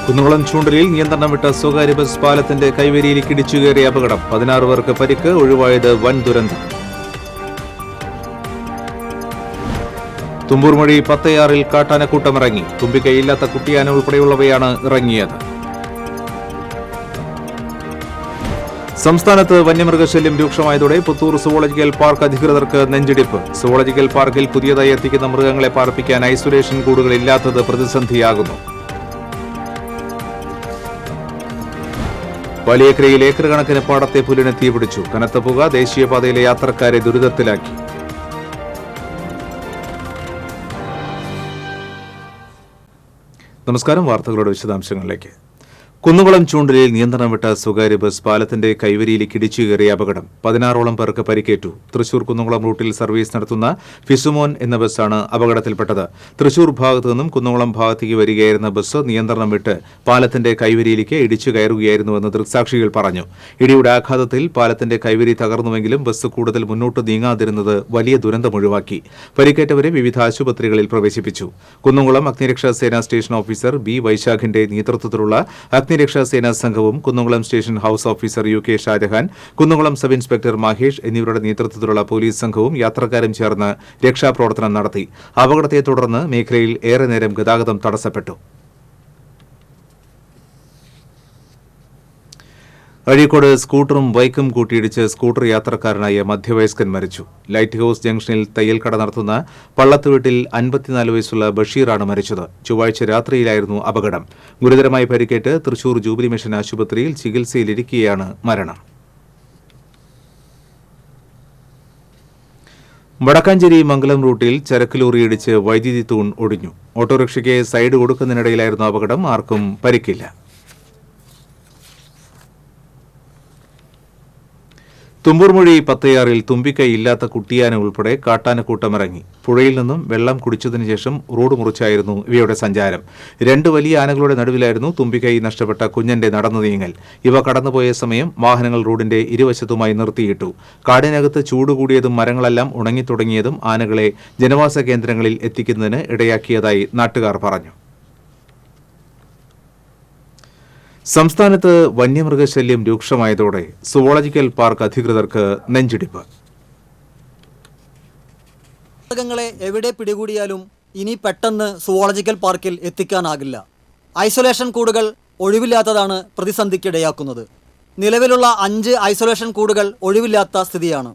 കുന്നുകുളം ചൂണ്ടലിൽ നിയന്ത്രണം വിട്ട സ്വകാര്യ ബസ് പാലത്തിന്റെ കൈവരിയിലേക്ക് ഇടിച്ചുകയറിയ അപകടം. 16 പേർക്ക് പരിക്ക്, ഒഴിവായത് വൻ ദുരന്തം. തുമ്പൂർമൊഴി പത്തയാറിൽ കാട്ടാനക്കൂട്ടമിറങ്ങി. തുമ്പിക്കൈയില്ലാത്ത കുട്ടിയാന ഉൾപ്പെടെയുള്ളവയാണ് ഇറങ്ങിയത്. സംസ്ഥാനത്ത് വന്യമൃഗശല്യം രൂക്ഷമായതോടെ പുത്തൂർ സുവോളജിക്കൽ പാർക്ക് അധികൃതർക്ക് നെഞ്ചിടിപ്പ്. സുവോളജിക്കൽ പാർക്കിൽ പുതിയതായി എത്തിക്കുന്ന മൃഗങ്ങളെ പാർപ്പിക്കാൻ ഐസൊലേഷൻ കൂടുകളില്ലാത്തത് പ്രതിസന്ധിയാകുന്നു. വലിയക്കരയിൽ ഏക്കർ കണക്കിന് പാടത്തെ പുല്ലിന് തീപിടിച്ചു. കനത്ത പുക ദേശീയപാതയിലെ യാത്രക്കാരെ ദുരിതത്തിലാക്കി. നമസ്കാരം. വാർത്തകളുടെ വിശദാംശങ്ങളിലേക്ക്. കുന്നുകുളം ചൂണ്ടലിൽ നിയന്ത്രണം വിട്ട സ്വകാര്യ ബസ് പാലത്തിന്റെ കൈവരിയിലേക്ക് ഇടിച്ചു കയറിയ അപകടം. 16ഓളം പേർക്ക് പരിക്കേറ്റു. തൃശൂർ കുന്നുകുളം റൂട്ടിൽ സർവീസ് നടത്തുന്ന ഫിസുമോൻ എന്ന ബസ്സാണ് അപകടത്തിൽപ്പെട്ടത്. തൃശൂർ ഭാഗത്തു നിന്നും കുന്നുകുളം ഭാഗത്തേക്ക് വരികയായിരുന്ന ബസ് നിയന്ത്രണം വിട്ട് പാലത്തിന്റെ കൈവരിയിലേക്ക് ഇടിച്ചു കയറുകയായിരുന്നുവെന്ന് ദൃക്സാക്ഷികൾ പറഞ്ഞു. ഇടിയുടെ ആഘാതത്തിൽ പാലത്തിന്റെ കൈവരി തകർന്നുവെങ്കിലും ബസ് കൂടുതൽ മുന്നോട്ട് നീങ്ങാതിരുന്നത് വലിയ ദുരന്തമൊഴിവാക്കി. പരിക്കേറ്റവരെ വിവിധ ആശുപത്രികളിൽ പ്രവേശിപ്പിച്ചു. കുന്നുകുളം അഗ്നിരക്ഷാസേന സ്റ്റേഷൻ ഓഫീസർ ബി വൈശാഖിന്റെ നേതൃത്വത്തിലുള്ള അഗ്നിരക്ഷാസേനാ സംഘവും Kunnamkulam station house officer UK Shajahan, Kunnamkulam sub inspector Mahesh എന്നിവരുടെ നേതൃത്വത്തിലുള്ള പോലീസ് സംഘവും യാത്രക്കാരും ചേർന്ന് രക്ഷാപ്രവർത്തനം നടത്തി. അപകടത്തെ തുടർന്ന് മേഖലയിൽ ഏറെ നേരം ഗതാഗതം തടസ്സപ്പെട്ടു. അഴീക്കോട് സ്കൂട്ടറും ബൈക്കും കൂട്ടിയിടിച്ച് സ്കൂട്ടർ യാത്രക്കാരനായ മധ്യവയസ്കൻ മരിച്ചു. ലൈറ്റ് ഹൌസ് ജംഗ്ഷനിൽ തയ്യൽക്കട നടത്തുന്ന പള്ളത്തുവീട്ടിൽ 54 വയസ്സുള്ള ബഷീറാണ് മരിച്ചത്. ചൊവ്വാഴ്ച രാത്രിയിലായിരുന്നു അപകടം. ഗുരുതരമായി പരിക്കേറ്റ് തൃശൂർ ജൂബിലി മിഷൻ ആശുപത്രിയിൽ ചികിത്സയിലിരിക്കെയാണ് മരണം. വടക്കാഞ്ചേരി മംഗലം റൂട്ടിൽ ചരക്ക് ലോറി ഇടിച്ച് വൈദ്യുതി തൂൺ ഒടിഞ്ഞു. ഓട്ടോറിക്ഷയ്ക്ക് സൈഡ് കൊടുക്കുന്നതിനിടയിലായിരുന്നു അപകടം. ആർക്കും പരിക്കില്ല. തുമ്പൂർമൊഴി പത്തയാറിൽ തുമ്പിക്കൈയില്ലാത്ത കുട്ടിയാന ഉൾപ്പെടെ കാട്ടാനക്കൂട്ടമിറങ്ങി. പുഴയിൽ നിന്നും വെള്ളം കുടിച്ചതിനു ശേഷം റോഡ് മുറിച്ചായിരുന്നു ഇവയുടെ സഞ്ചാരം. 2 വലിയ ആനകളുടെ നടുവിലായിരുന്നു തുമ്പിക്കൈ നഷ്ടപ്പെട്ട കുഞ്ഞന്റെ നടന്നു നീങ്ങൽ. ഇവ കടന്നുപോയ സമയം വാഹനങ്ങൾ റോഡിന്റെ ഇരുവശത്തുമായി നിർത്തിയിട്ടു. കാടിനകത്ത് ചൂടുകൂടിയതും മരങ്ങളെല്ലാം ഉണങ്ങിത്തുടങ്ങിയതും ആനകളെ ജനവാസ കേന്ദ്രങ്ങളിൽ എത്തിക്കുന്നതിന് ഇടയാക്കിയതായി നാട്ടുകാർ പറഞ്ഞു. സംസ്ഥാനത്ത് വന്യമൃഗശല്യം രൂക്ഷമായതോടെ സുവോളജിക്കൽ പാർക്ക് അധികൃതർക്ക് നെഞ്ചിടിപ്പ്. മൃഗങ്ങളെ എവിടെ പിടികൂടിയാലും ഇനി പെട്ടെന്ന് സുവോളജിക്കൽ പാർക്കിൽ എത്തിക്കാനാകില്ല. ഐസൊലേഷൻ കൂടുകൾ ഒഴിവില്ലാത്തതാണ് പ്രതിസന്ധിക്കിടയാക്കുന്നത്. നിലവിലുള്ള 5 ഐസൊലേഷൻ കൂടുകൾ ഒഴിവില്ലാത്ത സ്ഥിതിയാണ്.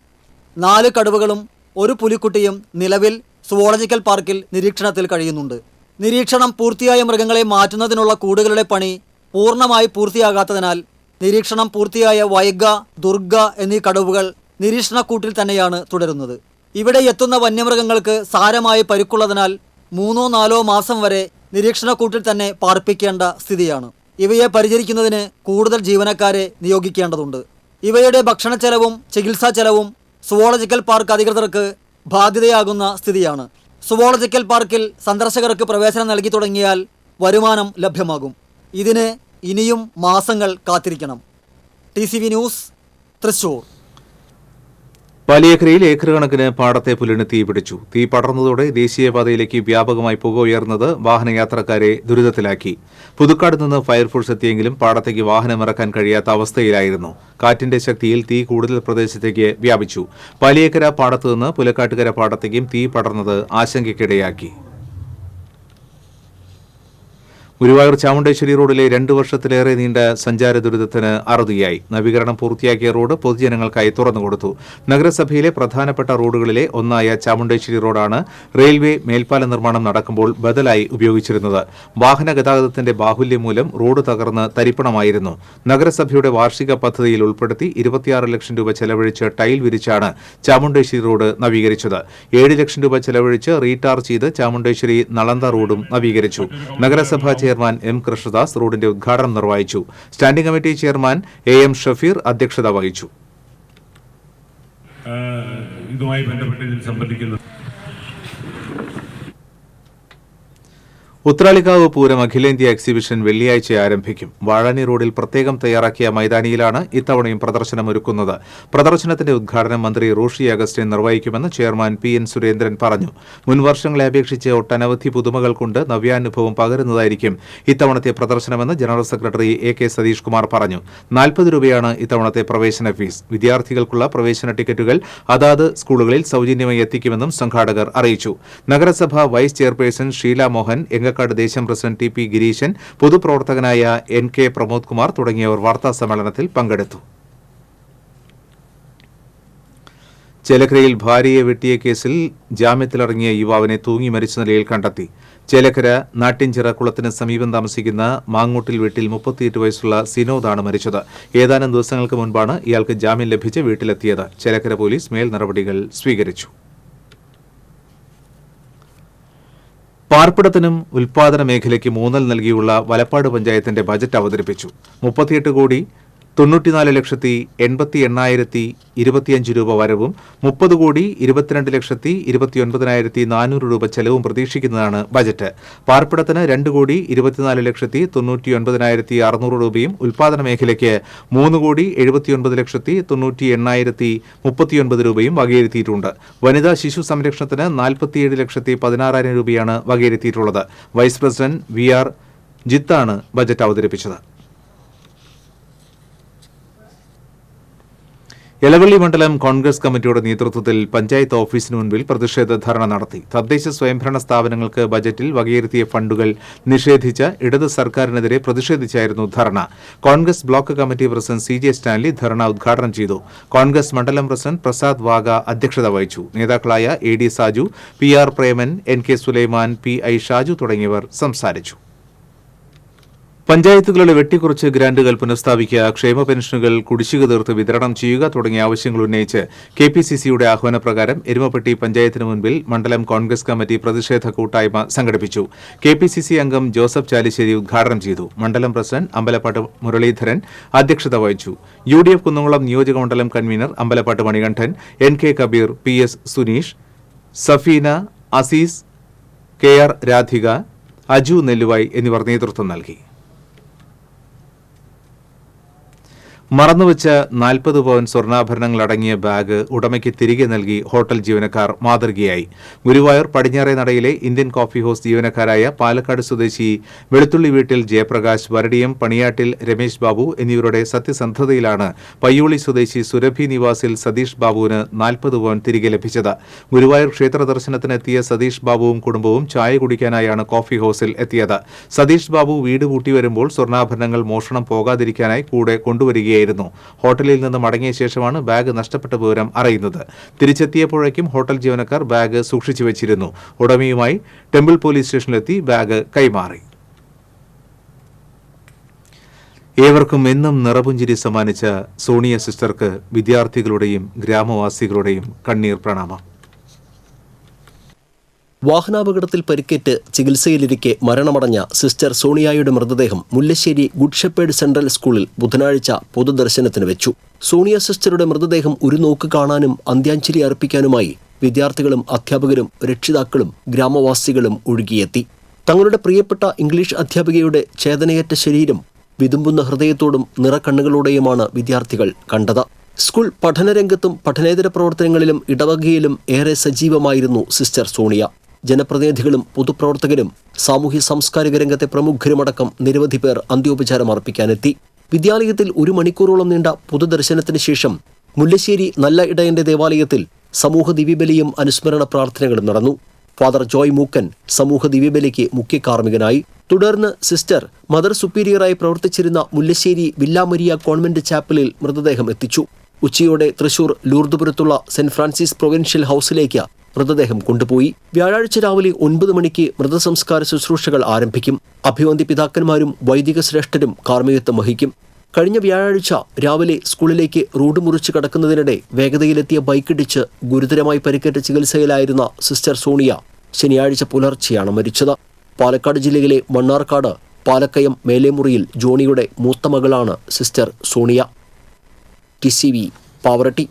4 കടുവകളും 1 പുലിക്കുട്ടിയും നിലവിൽ സുവോളജിക്കൽ പാർക്കിൽ നിരീക്ഷണത്തിൽ കഴിയുന്നുണ്ട്. നിരീക്ഷണം പൂർത്തിയായ മൃഗങ്ങളെ മാറ്റുന്നതിനുള്ള കൂടുകളുടെ പണി പൂർണ്ണമായി പൂർത്തിയാകാത്തതിനാൽ നിരീക്ഷണം പൂർത്തിയായ വൈഗ, ദുർഗ എന്നീ കടുവകൾ നിരീക്ഷണക്കൂട്ടിൽ തന്നെയാണ് തുടരുന്നത്. ഇവിടെ എത്തുന്ന വന്യമൃഗങ്ങൾക്ക് സാരമായ പരിക്കുള്ളതിനാൽ 3-4 മാസം വരെ നിരീക്ഷണക്കൂട്ടിൽ തന്നെ പാർപ്പിക്കേണ്ട സ്ഥിതിയാണ്. ഇവയെ പരിചരിക്കുന്നതിന് കൂടുതൽ ജീവനക്കാരെ നിയോഗിക്കേണ്ടതുണ്ട്. ഇവയുടെ ഭക്ഷണ ചെലവും ചികിത്സാ ചെലവും സുവോളജിക്കൽ പാർക്ക് അധികൃതർക്ക് ബാധ്യതയാകുന്ന സ്ഥിതിയാണ്. സുവോളജിക്കൽ പാർക്കിൽ സന്ദർശകർക്ക് പ്രവേശനം നൽകി തുടങ്ങിയാൽ വരുമാനം ലഭ്യമാകും. ഇതിന് ഇനിയും മാസങ്ങൾ കാത്തിരിക്കണം. TCV news, Thrissur. വലിയക്കരയിൽ ഏക്കർ കണക്കിന് പാടത്തെ പുല്ലിന് തീപിടിച്ചു. തീ പടർന്നതോടെ ദേശീയപാതയിലേക്ക് വ്യാപകമായി പുക ഉയർന്നത് വാഹനയാത്രക്കാരെ ദുരിതത്തിലാക്കി. പുതുക്കാട് നിന്ന് ഫയർഫോഴ്സ് എത്തിയെങ്കിലും പാടത്തേക്ക് വാഹനമിറക്കാൻ കഴിയാത്ത അവസ്ഥയിലായിരുന്നു. കാറ്റിന്റെ ശക്തിയിൽ തീ കൂടുതൽ പ്രദേശത്തേക്ക് വ്യാപിച്ചു. വലിയക്കര പാടത്തുനിന്ന് പുലക്കാട്ടുകര പാടത്തേക്കും തീ പടർന്നത് ആശങ്കയ്ക്കിടയാക്കി. ഗുരുവായൂർ ചാമുണ്ടേശ്വരി റോഡിലെ 2 വർഷത്തിലേറെ നീണ്ട സഞ്ചാര ദുരിതത്തിന് അറുതിയായി. നവീകരണം പൂർത്തിയാക്കിയ റോഡ് പൊതുജനങ്ങൾക്കായി തുറന്നുകൊടുത്തു. നഗരസഭയിലെ പ്രധാനപ്പെട്ട റോഡുകളിലെ ഒന്നായ ചാമുണ്ടേശ്വരി റോഡാണ് റെയിൽവേ മേൽപ്പാല നിർമ്മാണം നടക്കുമ്പോൾ ബദലായി ഉപയോഗിച്ചിരുന്നത്. വാഹന ഗതാഗതത്തിന്റെ ബാഹുല്യം മൂലം റോഡ് തകർന്ന് തരിപ്പണമായിരുന്നു. നഗരസഭയുടെ വാർഷിക പദ്ധതിയിൽ ഉൾപ്പെടുത്തി 26 ലക്ഷം രൂപ ചെലവഴിച്ച് ടൈൽ വിരിച്ചാണ് ചാമുണ്ടേശ്വരി റോഡ് നവീകരിച്ചത്. 7 ലക്ഷം രൂപ ചെലവഴിച്ച് റീടാർ ചെയ്ത് ചാമുണ്ടേശ്വരി നളന്ദ റോഡും നവീകരിച്ചു. നഗരസഭ ചെയർമാൻ M. കൃഷ്ണദാസ് റോഡിന്റെ ഉദ്ഘാടനം നിർവഹിച്ചു. Standing committee chairman AM Shafeer അധ്യക്ഷത വഹിച്ചു. ഉത്രാളിക്കാവ് പൂരം അഖിലേന്ത്യാ എക്സിബിഷൻ വെള്ളിയാഴ്ച ആരംഭിക്കും. വാഴാനി റോഡിൽ പ്രത്യേകം തയ്യാറാക്കിയ മൈതാനിയിലാണ് ഇത്തവണയും പ്രദർശനമൊരുക്കുന്നത്. പ്രദർശനത്തിന്റെ ഉദ്ഘാടനം മന്ത്രി റോഷി അഗസ്റ്റിൻ നിർവഹിക്കുമെന്ന് ചെയർമാൻ PN സുരേന്ദ്രൻ പറഞ്ഞു. മുൻ വർഷങ്ങളെ അപേക്ഷിച്ച് ഒട്ടനവധി പുതുമകൾ കൊണ്ട് നവ്യാനുഭവം പകരുന്നതായിരിക്കും ഇത്തവണത്തെ പ്രദർശനമെന്ന് general secretary AK Satheesh Kumar പറഞ്ഞു. 40 രൂപയാണ് ഇത്തവണത്തെ പ്രവേശന ഫീസ്. വിദ്യാർത്ഥികൾക്കുള്ള പ്രവേശന ടിക്കറ്റുകൾ അതാത് സ്കൂളുകളിൽ സൌജന്യമായി എത്തിക്കുമെന്നും സംഘാടകർ അറിയിച്ചു. നഗരസഭ വൈസ് ചെയർപേഴ്സൺ ഷീല മോഹൻ, എങ്കക്കാട് ദേശം പ്രസിഡന്റ് TP ഗിരീശൻ, പൊതുപ്രവർത്തകനായ NK പ്രമോദ് കുമാർ തുടങ്ങിയവർ വാർത്താസമ്മേളനത്തിൽ പങ്കെടുത്തു. ചേലക്കരയിൽ ഭാര്യയെ വെട്ടിയ കേസിൽ ജാമ്യത്തിലിറങ്ങിയ യുവാവിനെ തൂങ്ങി മരിച്ച നിലയിൽ കണ്ടെത്തി. ചേലക്കര നാട്ടിൻചിറ കുളത്തിന് സമീപം താമസിക്കുന്ന മാങ്ങൂട്ടിൽ വീട്ടിൽ 38 വയസ്സുള്ള സിനോദാണ് മരിച്ചത്. ഏതാനും ദിവസങ്ങൾക്ക് മുൻപാണ് ഇയാൾക്ക് ജാമ്യം ലഭിച്ച് വീട്ടിലെത്തിയത്. ചേലക്കര പോലീസ് മേൽ നടപടികൾ സ്വീകരിച്ചു. പാർപ്പിടത്തിനും ഉൽപാദന മേഖലയ്ക്കും ഊന്നൽ നൽകിയുള്ള വലപ്പാട് പഞ്ചായത്തിന്റെ ബജറ്റ് അവതരിപ്പിച്ചു. 38,80,88,025 രൂപ വരവും 30,22,29,400 രൂപ ചെലവും പ്രതീക്ഷിക്കുന്നതാണ് ബജറ്റ്. പാർപ്പിടത്തിന് 2,24,99,600 രൂപയും ഉൽപാദന മേഖലയ്ക്ക് 3,79,98,039 രൂപയും വകയിരുത്തിയിട്ടുണ്ട്. വനിതാ ശിശു സംരക്ഷണത്തിന് 47,16,000 രൂപയാണ് വകയിരുത്തിയിട്ടുള്ളത്. വൈസ് പ്രസിഡന്റ് VR ജിത്താണ് ബജറ്റ് അവതരിപ്പിച്ചത്. എലവള്ളി മണ്ഡലം കോൺഗ്രസ് കമ്മിറ്റിയുടെ നേതൃത്വത്തിൽ പഞ്ചായത്ത് ഓഫീസിന് മുൻപിൽ പ്രതിഷേധ ധർണ നടത്തി. തദ്ദേശ സ്വയംഭരണ സ്ഥാപനങ്ങൾക്ക് ബജറ്റിൽ വകയിരുത്തിയ ഫണ്ടുകൾ നിഷേധിച്ച ഇടത് സർക്കാരിനെതിരെ പ്രതിഷേധിച്ചായിരുന്നു dharna. Congress block committee president CJ Stanley dharna ഉദ്ഘാടനം ചെയ്തു. കോൺഗ്രസ് മണ്ഡലം പ്രസിഡന്റ് പ്രസാദ് വാഗ അധ്യക്ഷത വഹിച്ചു. നേതാക്കളായ AD Saju, PR Preman, NK Sulaiman, PI Shaju തുടങ്ങിയവർ സംസാരിച്ചു. പഞ്ചായത്തുകളുടെ വെട്ടിക്കുറച്ച് ഗ്രാന്റുകൾ പുനഃസ്ഥാപിക്കുക, ക്ഷേമ പെൻഷനുകൾ കുടിശ്ശിക തീർത്ത് വിതരണം ചെയ്യുക തുടങ്ങിയ ആവശ്യങ്ങൾ ഉന്നയിച്ച് KPCCയുടെ ആഹ്വാനപ്രകാരം എരുമപ്പെട്ടി പഞ്ചായത്തിന് മുൻപിൽ മണ്ഡലം കോൺഗ്രസ് കമ്മിറ്റി പ്രതിഷേധ കൂട്ടായ്മ സംഘടിപ്പിച്ചു. KPCC അംഗം ജോസഫ് ചാലിശ്ശേരി ഉദ്ഘാടനം ചെയ്തു. മണ്ഡലം പ്രസിഡന്റ് അമ്പലപ്പാട്ട് മുരളീധരൻ അധ്യക്ഷത വഹിച്ചു. UDF കുന്നംകുളം നിയോജക മണ്ഡലം convener Ambalappattu Manikandan, NK Kabeer, PS Suneesh, Safeena, Azeez, KR Radhika, Aju Nelluvai എന്നിവർ നേതൃത്വം നൽകി. മറന്നുവച്ച 40 പവൻ സ്വർണ്ണാഭരണങ്ങൾ അടങ്ങിയ ബാഗ് ഉടമയ്ക്ക് തിരികെ നൽകി ഹോട്ടൽ ജീവനക്കാർ മാതൃകയായി. ഗുരുവായൂർ പടിഞ്ഞാറേ നടയിലെ ഇന്ത്യൻ കോഫി ഹൌസ് ജീവനക്കാരായ പാലക്കാട് സ്വദേശി വെളുത്തുള്ളി വീട്ടിൽ ജയപ്രകാശ്, വരടിയം പണിയാട്ടിൽ രമേശ് ബാബു എന്നിവരുടെ സത്യസന്ധതയിലാണ് പയ്യോളി സ്വദേശി സുരഭി നിവാസിൽ സതീഷ് ബാബുവിന് 40 പവൻ തിരികെ ലഭിച്ചത്. ഗുരുവായൂർ ക്ഷേത്ര ദർശനത്തിനെത്തിയ സതീഷ് ബാബുവും കുടുംബവും ചായ കുടിക്കാനായാണ് കോഫി ഹൌസിൽ എത്തിയത്. സതീഷ് ബാബു വീട് പൂട്ടി വരുമ്പോൾ സ്വർണ്ണാഭരണങ്ങൾ മോഷണം പോകാതിരിക്കാനായി കൂടെ കൊണ്ടുവരികയായിരുന്നു. ഹോട്ടലിൽ നിന്ന് മടങ്ങിയ ശേഷമാണ് ബാഗ് നഷ്ടപ്പെട്ട വിവരം അറിയുന്നത്. തിരിച്ചെത്തിയപ്പോഴേക്കും ഹോട്ടൽ ജീവനക്കാർ ബാഗ് സൂക്ഷിച്ചു വെച്ചിരുന്നു. ഉടമയുമായി ടെമ്പിൾ പോലീസ് സ്റ്റേഷനിലെത്തി ബാഗ് കൈമാറി. ഏവർക്കും എന്നും നിറപുഞ്ചിരി സമ്മാനിച്ച സോണിയ സിസ്റ്റർക്ക് വിദ്യാർത്ഥികളുടെയും ഗ്രാമവാസികളുടെയും കണ്ണീർ പ്രണാമം. വാഹനാപകടത്തിൽ പരിക്കേറ്റ് ചികിത്സയിലിരിക്കെ മരണമടഞ്ഞ സിസ്റ്റർ സോണിയായുടെ മൃതദേഹം മുല്ലശ്ശേരി ഗുഡ് ഷെപ്പേർഡ് സെൻട്രൽ സ്കൂളിൽ ബുധനാഴ്ച പൊതുദർശനത്തിന് വെച്ചു. സോണിയ സിസ്റ്ററുടെ മൃതദേഹം ഒരു നോക്ക് കാണാനും അന്ത്യാഞ്ജലി അർപ്പിക്കാനുമായി വിദ്യാർത്ഥികളും അധ്യാപകരും രക്ഷിതാക്കളും ഗ്രാമവാസികളും ഒഴുകിയെത്തി. തങ്ങളുടെ പ്രിയപ്പെട്ട ഇംഗ്ലീഷ് അധ്യാപികയുടെ ചേതനയേറ്റ ശരീരം വിതുമ്പുന്ന ഹൃദയത്തോടും നിറക്കണ്ണുകളോടെയുമാണ് വിദ്യാർത്ഥികൾ കണ്ടത്. സ്കൂൾ പഠനരംഗത്തും പഠനേതര പ്രവർത്തനങ്ങളിലും ഇടവകയിലും ഏറെ സജീവമായിരുന്നു സിസ്റ്റർ സോണിയ. ജനപ്രതിനിധികളും പൊതുപ്രവർത്തകരും സാമൂഹ്യ സാംസ്കാരിക രംഗത്തെ പ്രമുഖരുമടക്കം നിരവധി പേർ അന്ത്യോപചാരം അർപ്പിക്കാനെത്തി. വിദ്യാലയത്തിൽ 1 മണിക്കൂറോളം നീണ്ട പൊതുദർശനത്തിന് ശേഷം മുല്ലശ്ശേരി നല്ല ഇടയന്റെ ദേവാലയത്തിൽ സമൂഹ ദിവ്യബലിയും അനുസ്മരണ പ്രാർത്ഥനകളും നടന്നു. ഫാദർ ജോയ് മൂക്കൻ സമൂഹ ദിവ്യബലിക്ക് മുഖ്യ കാർമ്മികനായി. തുടർന്ന് സിസ്റ്റർ മദർ സുപ്പീരിയറായി പ്രവർത്തിച്ചിരുന്ന മുല്ലശ്ശേരി വില്ല മരിയ കോൺവെന്റ് ചാപ്പലിൽ മൃതദേഹം എത്തിച്ചു. ഉച്ചയോടെ തൃശൂർ ലൂർദുപുരത്തുള്ള സെന്റ് ഫ്രാൻസിസ് പ്രൊവിൻഷ്യൽ ഹൌസിലേക്ക് മൃതദേഹം കൊണ്ടുപോയി. വ്യാഴാഴ്ച രാവിലെ 9 മണിക്ക് മൃതസംസ്കാര ശുശ്രൂഷകൾ ആരംഭിക്കും. അഭിവന്ദ്യ പിതാക്കന്മാരും വൈദിക ശ്രേഷ്ഠരും കാർമ്മികത്വം വഹിക്കും. കഴിഞ്ഞ വ്യാഴാഴ്ച രാവിലെ സ്കൂളിലേക്ക് റോഡ് മുറിച്ച് കടക്കുന്നതിനിടെ വേഗതയിലെത്തിയ ബൈക്കിടിച്ച് ഗുരുതരമായി പരിക്കേറ്റ ചികിത്സയിലായിരുന്ന സിസ്റ്റർ സോണിയ ശനിയാഴ്ച പുലർച്ചെയാണ് മരിച്ചത്. പാലക്കാട് ജില്ലയിലെ മണ്ണാർക്കാട് പാലക്കയം മേലേമുറിയിൽ ജോണിയുടെ മൂത്ത മകളാണ് sister Sonia. TCV Pavaratty.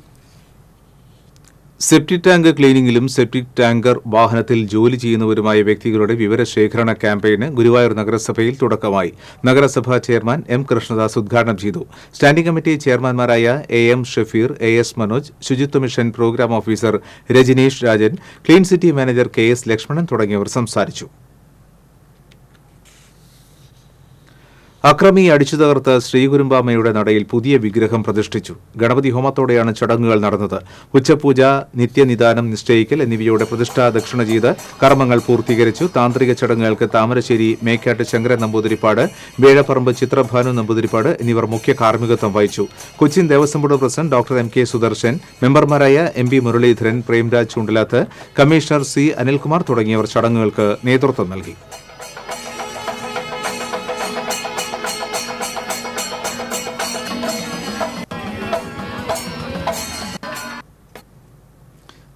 Septic tank ക്ലീനിംഗിലും സെപ്റ്റിക് ടാങ്കർ വാഹനത്തിൽ ജോലി ചെയ്യുന്നവരുമായ വ്യക്തികളുടെ വിവരശേഖരണ ക്യാമ്പയിന് ഗുരുവായൂർ നഗരസഭയിൽ തുടക്കമായി. നഗരസഭാ ചെയർമാൻ എം കൃഷ്ണദാസ് ഉദ്ഘാടനം ചെയ്തു. സ്റ്റാൻഡിംഗ് കമ്മിറ്റി ചെയർമാൻമാരായ എം ഷഫീർ, എസ് മനോജ്, ശുചിത്വ mission programme officer Rajaneesh Rajan, clean city manager K S. Lakshmanan തുടങ്ങിയവർ സംസാരിച്ചു. അക്രമി അടിച്ചു തകർത്ത ശ്രീകുരുമ്പാമ്മയുടെ നടയിൽ പുതിയ വിഗ്രഹം പ്രതിഷ്ഠിച്ചു. ഗണപതി ഹോമത്തോടെയാണ് ചടങ്ങുകൾ നടന്നത്. ഉച്ചപൂജ, നിത്യനിദാനം നിശ്ചയിക്കൽ എന്നിവയോടെ പ്രതിഷ്ഠാ ദക്ഷിണ ചെയ്ത് കർമ്മങ്ങൾ പൂർത്തീകരിച്ചു. താന്ത്രിക ചടങ്ങുകൾക്ക് താമരശ്ശേരി മേക്കാട്ട് ശങ്കരൻ നമ്പൂതിരിപ്പാട്, വേഴപ്പറമ്പ് ചിത്രഭാനു നമ്പൂതിരിപ്പാട് എന്നിവർ മുഖ്യ കാർമ്മികത്വം വഹിച്ചു. Cochin Devaswom board president doctor M K. Sudarshan, മെമ്പർമാരായ M P. Muraleedharan, Premraj Choondilath, commissioner C. Anilkumar തുടങ്ങിയവർ ചടങ്ങുകൾക്ക് നേതൃത്വം നൽകി.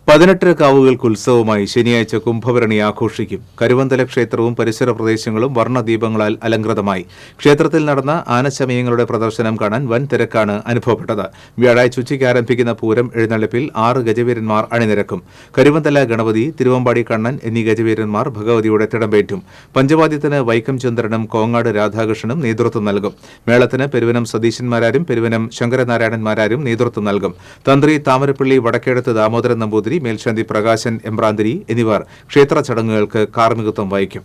പതിനെട്ടര കാവുകൾക്ക് ഉത്സവമായി ശനിയാഴ്ച കുംഭഭരണി ആഘോഷിക്കും. കരുവന്തല ക്ഷേത്രവും പരിസര പ്രദേശങ്ങളും വർണ്ണദീപങ്ങളാൽ അലങ്കൃതമായി. ക്ഷേത്രത്തിൽ നടന്ന ആനശമയങ്ങളുടെ പ്രദർശനം കാണാൻ വൻ തിരക്കാണ് അനുഭവപ്പെട്ടത്. വ്യാഴാഴ്ച ഉച്ചയ്ക്ക് ആരംഭിക്കുന്ന പൂരം എഴുന്നള്ളിപ്പിൽ 6 ഗജവീരന്മാർ അണിനിരക്കും. കരുവന്തല ഗണപതി, തിരുവമ്പാടി കണ്ണൻ എന്നീ ഗജവീരന്മാർ ഭഗവതിയുടെ തിടമ്പേറ്റും. പഞ്ചവാദ്യത്തിന് വൈക്കം ചന്ദ്രനും കോങ്ങാട് രാധാകൃഷ്ണനും നേതൃത്വം നൽകും. മേളത്തിന് പെരുവനം സതീശന്മാരാരും പെരുവനം ശങ്കരനാരായണന്മാരാരും നേതൃത്വം നൽകും. തന്ത്രി താമരപ്പള്ളി വടക്കേടത്ത് ദാമോദരൻ നമ്പൂതിരി, മേൽശാന്തി പ്രകാശൻ എമ്പ്രാന്തിരി എന്നിവർ ക്ഷേത്ര ചടങ്ങുകൾക്ക് കാർമ്മികത്വം വഹിക്കും.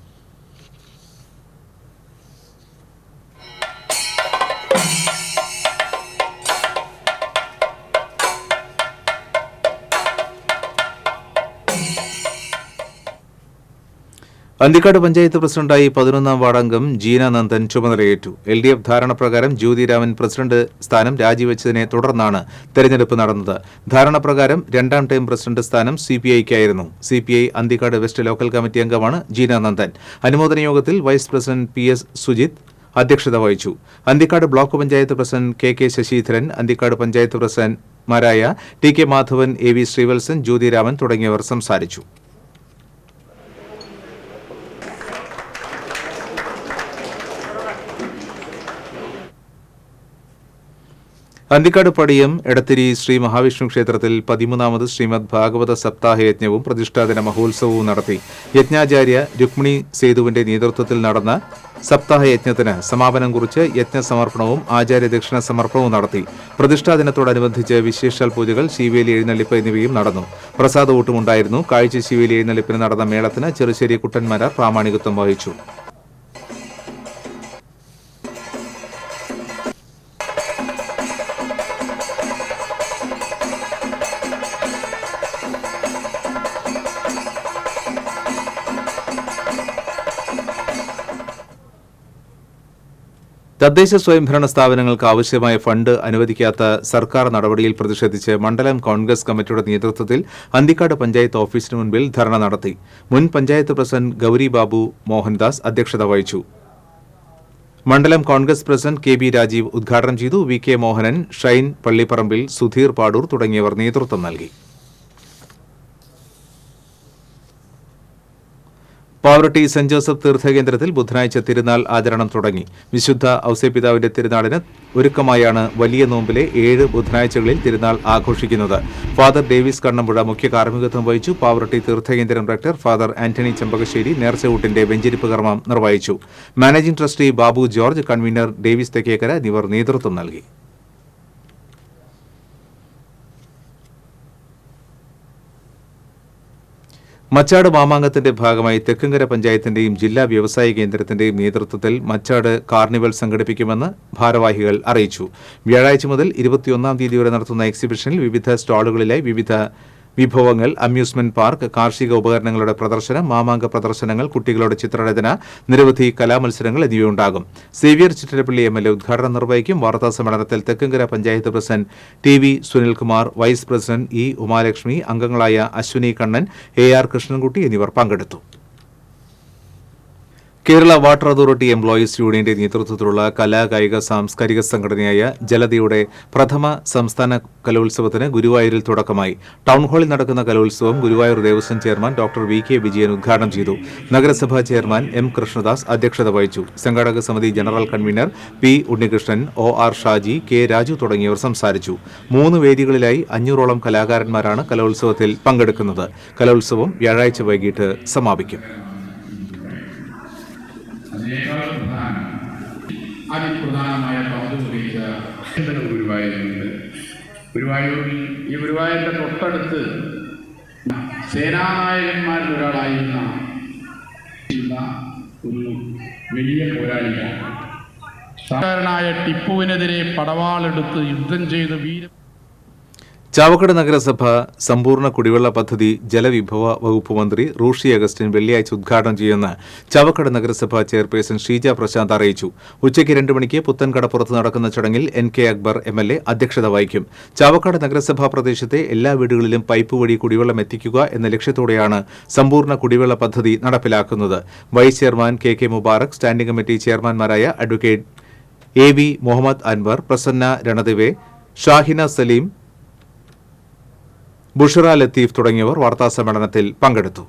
അന്തിക്കാട് പഞ്ചായത്ത് പ്രസിഡന്റായി 11ാം വാർഡംഗം ജീന നന്ദൻ ചുമതലയേറ്റു. LDF ധാരണപ്രകാരം ജ്യോതിരാമൻ പ്രസിഡന്റ് സ്ഥാനം രാജിവെച്ചതിനെ തുടർന്നാണ് തെരഞ്ഞെടുപ്പ് നടന്നത്. ധാരണപ്രകാരം 2ാം ടൈം പ്രസിഡന്റ് സ്ഥാനം CPIക്കായിരുന്നു. CPI Anthikad west local committee അംഗമാണ് ജീന നന്ദൻ. അനുമോദന യോഗത്തിൽ വൈസ് പ്രസിഡന്റ് PS സുജിത് അധ്യക്ഷത വഹിച്ചു. Anthikad block panchayat president KK Sasidharan, Anthikad panchayat പ്രസിഡന്റ്മാരായ TK മാധവൻ, AV ശ്രീവത്സൻ, ജ്യോതിരാമൻ തുടങ്ങിയവർ സംസാരിച്ചു. അന്തിക്കാട് പടിയം എടത്തിരി ശ്രീ മഹാവിഷ്ണു ക്ഷേത്രത്തിൽ 13ാമത് ശ്രീമദ് ഭാഗവത സപ്താഹയജ്ഞവും പ്രതിഷ്ഠാദിന മഹോത്സവവും നടത്തി. യജ്ഞാചാര്യ രുക്മിണി സേതുവിന്റെ നേതൃത്വത്തിൽ നടന്ന സപ്താഹയജ്ഞത്തിന് സമാപനം കുറിച്ച് യജ്ഞസമർപ്പണവും ആചാര്യദക്ഷിണ സമർപ്പണവും നടത്തി. പ്രതിഷ്ഠാദിനത്തോടനുബന്ധിച്ച് വിശേഷാൽ പൂജകൾ, ശീവേലി എഴുന്നള്ളിപ്പ് എന്നിവയും നടന്നു. പ്രസാദകൂട്ടുമുണ്ടായിരുന്നു. കാഴ്ച ശീവേലി എഴുന്നള്ളിപ്പിന് നടന്ന മേളത്തിന് ചെറുശ്ശേരി കുട്ടന്മാരാർ പ്രാമാണികത്വം വഹിച്ചു. തദ്ദേശ സ്വയംഭരണ സ്ഥാപനങ്ങൾക്ക് ആവശ്യമായ ഫണ്ട് അനുവദിക്കാത്ത സർക്കാർ നടപടിയിൽ പ്രതിഷേധിച്ച് മണ്ഡലം കോൺഗ്രസ് കമ്മിറ്റിയുടെ നേതൃത്വത്തിൽ അന്തിക്കാട് പഞ്ചായത്ത് ഓഫീസിന് മുൻപിൽ ധർണ നടത്തി. മുൻ പഞ്ചായത്ത് പ്രസിഡന്റ് ഗൌരി ബാബു മോഹൻദാസ് അധ്യക്ഷത വഹിച്ചു. മണ്ഡലം കോൺഗ്രസ് പ്രസിഡന്റ് KB രാജീവ് ഉദ്ഘാടനം ചെയ്തു. VK മോഹനൻ, ഷൈൻ പള്ളിപ്പറമ്പിൽ, സുധീർ പാടൂർ തുടങ്ങിയവർ നേതൃത്വം നൽകി. പാവറട്ടി സെന്റ് ജോസഫ് തീർത്ഥകേന്ദ്രത്തിൽ ബുധനാഴ്ച തിരുനാൾ ആചരണം തുടങ്ങി. വിശുദ്ധ ഔസേപിതാവിന്റെ തിരുനാളിന് ഒരുക്കമായാണ് വലിയ നോമ്പിലെ 7 ബുധനാഴ്ചകളിൽ തിരുനാൾ ആഘോഷിക്കുന്നത്. ഫാദർ ഡേവിസ് കണ്ണമ്പുഴ മുഖ്യ കാർമ്മികത്വം വഹിച്ചു. പാവറട്ടി തീർത്ഥകേന്ദ്രം ഡയറക്ടർ ഫാദർ ആന്റണി ചെമ്പകശ്ശേരി നേർച്ചകൂട്ടിന്റെ വെഞ്ചരിപ്പ് കർമ്മം നിർവഹിച്ചു. Managing trustee Babu George, convener Davis Thekkekara എന്നിവർ നേതൃത്വം നൽകി. മച്ചാട് മാമാങ്കത്തിന്റെ ഭാഗമായി തെക്കുംകര പഞ്ചായത്തിന്റെയും ജില്ലാ വ്യവസായ കേന്ദ്രത്തിന്റെയും നേതൃത്വത്തിൽ മച്ചാട് കാർണിവൽ സംഘടിപ്പിക്കുമെന്ന് ഭാരവാഹികൾ അറിയിച്ചു. വ്യാഴാഴ്ച മുതൽ 21ാം തീയതി വരെ നടത്തുന്ന എക്സിബിഷനിൽ വിവിധ സ്റ്റാളുകളിലായി വിവിധ വിഭവങ്ങൾ, അമ്യൂസ്മെന്റ് പാർക്ക്, കാർഷിക ഉപകരണങ്ങളുടെ പ്രദർശനം, മാമാങ്ക പ്രദർശനങ്ങൾ, കുട്ടികളുടെ ചിത്രരചന, നിരവധി കലാമത്സരങ്ങൾ എന്നിവയുണ്ടാകും. സേവ്യർ ചിറ്റരപ്പള്ളി MLA ഉദ്ഘാടനം നിർവഹിക്കും. വാർത്താ സമ്മേളനത്തിൽ Thekkumkara panchayat president TV Sunilkumar, vice president E Umalakshmi, അംഗങ്ങളായ അശ്വിനി കണ്ണൻ, AR കൃഷ്ണൻകുട്ടി എന്നിവർ പങ്കെടുത്തു. കേരള വാട്ടർ അതോറിറ്റി എംപ്ലോയീസ് യൂണിയന്റെ നേതൃത്വത്തിലുള്ള കലാകായിക സാംസ്കാരിക സംഘടനയായ ജലതയുടെ പ്രഥമ സംസ്ഥാന കലോത്സവത്തിന് ഗുരുവായൂരിൽ തുടക്കമായി. ടൗൺഹാളിൽ നടക്കുന്ന കലോത്സവം Guruvayur Devaswom chairman doctor V K Vijayan ഉദ്ഘാടനം ചെയ്തു. നഗരസഭാ ചെയർമാൻ എം കൃഷ്ണദാസ് അധ്യക്ഷത വഹിച്ചു. സംഘാടക സമിതി general convener P Unnikrishnan, O R Shaji, K Raju തുടങ്ങിയവർ സംസാരിച്ചു. 3 വേദികളിലായി 500ഓളം കലാകാരന്മാരാണ് കലോത്സവത്തിൽ പങ്കെടുക്കുന്നത്. കലോത്സവം വ്യാഴാഴ്ച വൈകിട്ട് സമാപിക്കും. അതിപ്രധാനമായ പങ്ക് വഹിച്ച ഗുരുവായൂരുണ്ട്. ഗുരുവായൂരിന്റെ തൊട്ടടുത്ത് സേനാനായകന്മാരിൽ ഒരാളായിരുന്ന ഒരു വലിയ പോരാളിയാണ്. സാധാരണയായ ടിപ്പുവിനെതിരെ പടവാളെടുത്ത് യുദ്ധം ചെയ്ത് ചാവക്കാട് നഗരസഭ സമ്പൂർണ്ണ കുടിവെള്ള പദ്ധതി ജലവിഭവ വകുപ്പ് മന്ത്രി റൂഷി അഗസ്റ്റിൻ വെള്ളിയാഴ്ച ഉദ്ഘാടനം ചെയ്യുമെന്ന് ചാവക്കാട് നഗരസഭ ചെയർപേഴ്സൺ ഷീജ പ്രശാന്ത് അറിയിച്ചു. ഉച്ചയ്ക്ക് 2 മണിക്ക് പുത്തൻകടപ്പുറത്ത് നടക്കുന്ന ചടങ്ങിൽ NK അക്ബർ MLA അധ്യക്ഷത വഹിക്കും. ചാവക്കാട് നഗരസഭാ പ്രദേശത്തെ എല്ലാ വീടുകളിലും പൈപ്പ് വഴി കുടിവെള്ളം എത്തിക്കുക എന്ന ലക്ഷ്യത്തോടെയാണ് സമ്പൂർണ്ണ കുടിവെള്ള പദ്ധതി നടപ്പിലാക്കുന്നത്. Vice chairman KK Mubarak, standing committee ചെയർമാൻമാരായ അഡ്വക്കേറ്റ് AV മുഹമ്മദ് അൻവർ, പ്രസന്ന രണദിവെ, ഷാഹിന സലീം, ബുഷറ ലത്തീഫ് തുടങ്ങിയവർ വാർത്താസമ്മേളനത്തിൽ പങ്കെടുത്തു.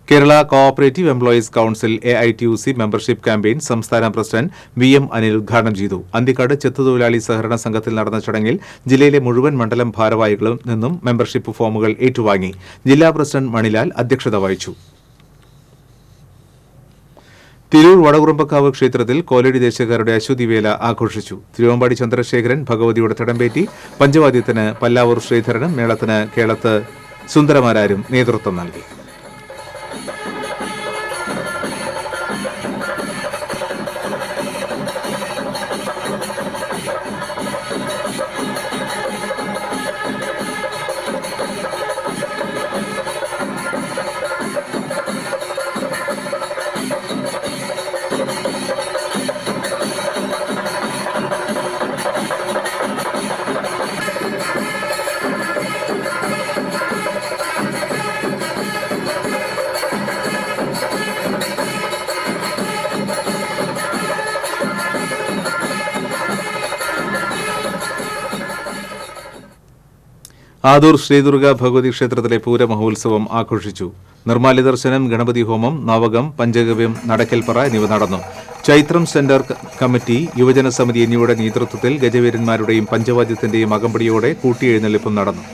Kerala cooperative employees council AITUC membership campaign സംസ്ഥാന പ്രസിഡന്റ് VM അനിൽ ഉദ്ഘാടനം ചെയ്തു. അന്തിക്കാട് ചെത്തുതൊഴിലാളി സഹകരണ സംഘത്തിൽ നടന്ന ചടങ്ങിൽ ജില്ലയിലെ മുഴുവൻ മണ്ഡലം ഭാരവാഹികളിൽ നിന്നും മെമ്പർഷിപ്പ് ഫോമുകൾ ഏറ്റുവാങ്ങി. ജില്ലാ പ്രസിഡന്റ് മണിലാൽ അധ്യക്ഷത വഹിച്ചു. തിരൂർ വടകുറുമ്പക്കാവ് ക്ഷേത്രത്തിൽ കോലടി ദേശക്കാരുടെ അശ്വതിവേല ആഘോഷിച്ചു. തിരുവമ്പാടി ചന്ദ്രശേഖരൻ ഭഗവതിയുടെ തിടമ്പേറ്റി. പഞ്ചവാദ്യത്തിന് പല്ലാവൂർ ശ്രീധരനും മേളത്തിന് കേളത്ത് സുന്ദരമാരാരും നേതൃത്വം നൽകി. ആദൂർ ശ്രീദുർഗ ഭഗവതി ക്ഷേത്രത്തിലെ പൂരമഹോത്സവം ആഘോഷിച്ചു. നിർമ്മാല്യ ദർശനം, ഗണപതി ഹോമം, നവകം, പഞ്ചഗവ്യം, നടക്കൽപ്പറ എന്നിവ നടന്നു. ചൈത്രം സെന്റർ കമ്മിറ്റി, യുവജന സമിതി എന്നിവയുടെ നേതൃത്വത്തിൽ ഗജവീരന്മാരുടെയും പഞ്ചവാദ്യത്തിന്റെയും അകമ്പടിയോടെ കൂട്ടിയെഴുന്നള്ളിപ്പും നടന്നു.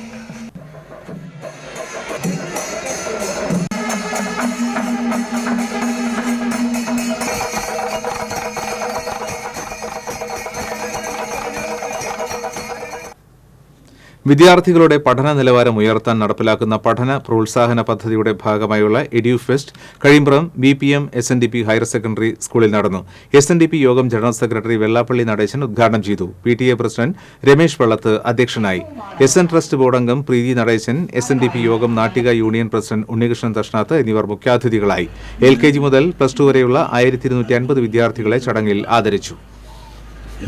വിദ്യാർത്ഥികളുടെ പഠന നിലവാരം ഉയർത്താൻ നടപ്പിലാക്കുന്ന പഠന പ്രോത്സാഹന പദ്ധതിയുടെ ഭാഗമായുള്ള edufest Kazhimbram BPM SNDP higher secondary സ്കൂളിൽ നടന്നു. SNDP യോഗം ജനറൽ സെക്രട്ടറി വെള്ളാപ്പള്ളി നടേശൻ ഉദ്ഘാടനം ചെയ്തു. PTA പ്രസിഡന്റ് രമേശ് വെള്ളത്ത് അധ്യക്ഷനായി. SN ട്രസ്റ്റ് ബോർഡ് അംഗം പ്രീതി നടേശൻ, SNDP യോഗം നാട്ടിക യൂണിയൻ പ്രസിഡന്റ് ഉണ്ണികൃഷ്ണൻ തഷ്ണാത്ത് എന്നിവർ മുഖ്യാതിഥികളായി. LKG മുതൽ +2 വരെയുള്ള 1250 വിദ്യാർത്ഥികളെ ചടങ്ങിൽ ആദരിച്ചു.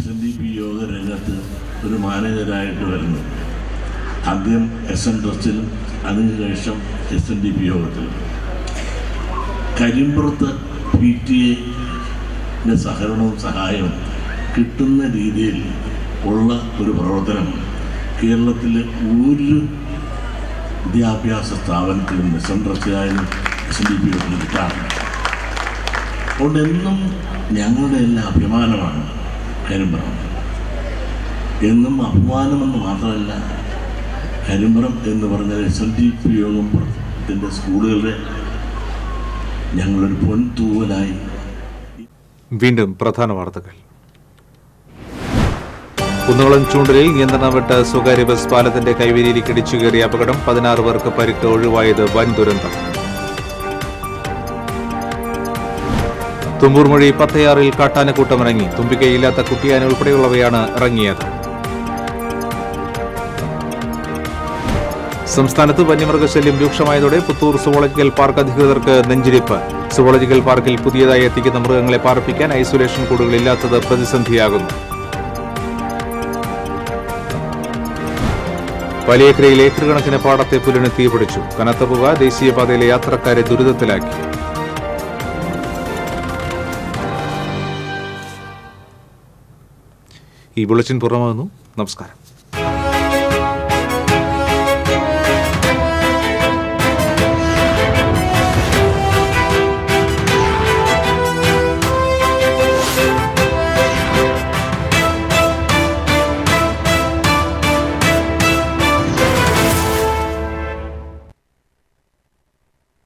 SNDP യോഗ രംഗത്ത് ഒരു മാനേജരായിട്ട് വരുന്നു. ആദ്യം SN ട്രസ്റ്റിലും അതിനുശേഷം SNDP യോഗത്തിലും. കരിമ്പുറത്ത് PTA സഹകരണവും സഹായവും കിട്ടുന്ന രീതിയിൽ ഉള്ള ഒരു പ്രവർത്തനം കേരളത്തിലെ ഒരു വിദ്യാഭ്യാസ സ്ഥാപനത്തിലും SN ട്രസ്റ്റിലായാലും SNDP യോഗത്തിൽ കിട്ടാറുണ്ട്. അതുകൊണ്ട് എന്നും ഞങ്ങളുടെ എല്ലാ അഭിമാനമാണ് കരിമ്പുറം. എന്നും അഭിമാനമെന്ന് മാത്രമല്ല, കരിമ്പുറം എന്ന് പറഞ്ഞാൽ SNDP യോഗത്തിൻ്റെ സ്കൂളുകളുടെ ഞങ്ങളൊരു പൊൻതൂവലായി. വീണ്ടും പ്രധാന വാർത്തകൾ. കുന്നംകുളം ചൂണ്ടലിൽ നിയന്ത്രണം വിട്ട സ്വകാര്യ ബസ് പാലത്തിന്റെ കൈവരിയിലേക്ക് ഇടിച്ചു കയറിയ അപകടം, 16 പേർക്ക് പരിക്ക്, ഒഴിവായത് വൻ ദുരന്തം. തുമ്പൂർമൊഴി പത്തയാറിൽ കാട്ടാനക്കൂട്ടമിറങ്ങി, തുമ്പിക്കൈയില്ലാത്ത കുട്ടിയാന ഉൾപ്പെടെയുള്ളവയാണ് ഇറങ്ങിയത്. സംസ്ഥാനത്ത് വന്യമൃഗശല്യം രൂക്ഷമായതോടെ പുത്തൂർ സുവോളജിക്കൽ പാർക്ക് അധികൃതർക്ക് നെഞ്ചിരിപ്പ്. സുവോളജിക്കൽ പാർക്കിൽ പുതിയതായി എത്തിക്കുന്ന മൃഗങ്ങളെ പാർപ്പിക്കാൻ ഐസൊലേഷൻ കൂടുകളില്ലാത്തത് പ്രതിസന്ധിയാകുന്നു. വലിയക്കരയിൽ ഏക്കർ കണക്കിന് പാടത്തെ പുല്ലിന് തീപിടിച്ചു. കനത്ത പുക ദേശീയപാതയിലെ യാത്രക്കാരെ ദുരിതത്തിലാക്കി. ഈ ബുള്ളറ്റിൻ പൂർണ്ണമാകുന്നു. നമസ്കാരം.